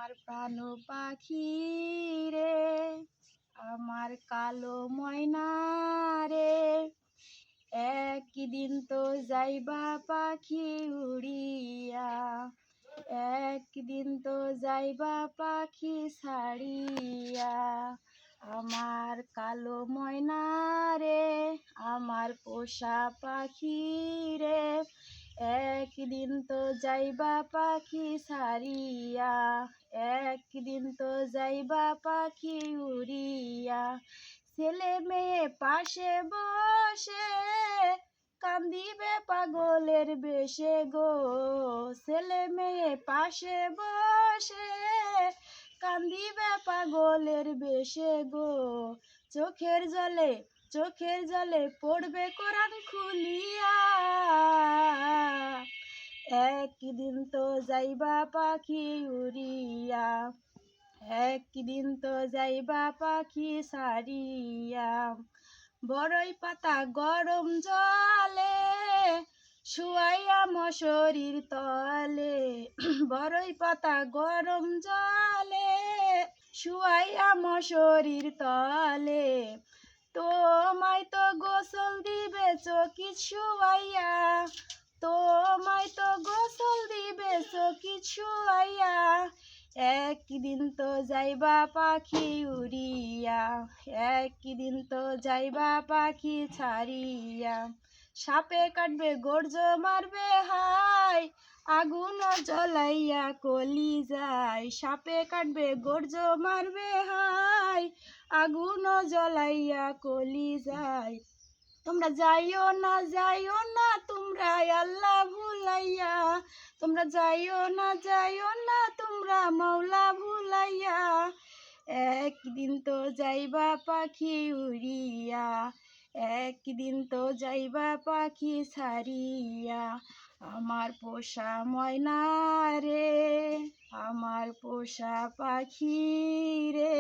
আমার প্রাণ পাখি রে, আমার কালো ময়না রে, একদিন তো যাইবা পাখি উড়িয়া, একদিন তো যাইবা পাখি ছাড়িয়া। আমার কালো ময়না রে, আমার পোষা পাখি রে, একদিন তো যাইবা পাখি ছাড়িয়া, একদিন তো যাইবা পাখি উড়িয়া। ছেলে মেয়ে পাশে বসে কান্দিবে পাগলের বেশে গো, ছেলে মেয়ে পাশে বসে কান্দিবে পাগলের বেশে গো। চোখের জলে পড়বে কোরআন খুলিয়া, একদিন তো যাইবা পাখি উড়িয়া, একদিন তো যাইবা পাখি ছাড়িয়া। বড়ই পাতা গরম জলে শুয়াইয়া মশারির তলে, বড়ই পাতা গরম জলে শুয়াইয়া মশারির তলে। তোমায় তো গোসল দিবে চকিত শুয়াইয়া, তোমায় তো গোসল দিবে চকিত শুয়াইয়া, একদিন তো যাইবা পাখি উড়িয়া, একদিন তো যাইবা পাখি ছাড়িয়া। সাপে কাটবে গর্জ মারবে হায়, আগুন জ্বলাইয়া কলি যায়, সাপে কাটবে গর্জ মারবে হায়, আগুন জ্বলাইয়া কলি যায়। তোমরা যাইও না তোমরা আল্লাহ ভুলাইয়া, তোমরা যাইও না তোমরা মাওলা ভুলাইয়া, একদিন তো যাইবা পাখি উড়িয়া, একদিন তো যাইবা পাখি ছাড়িয়া। আমার পোষা ময়না রে, আমার পোষা পাখি রে।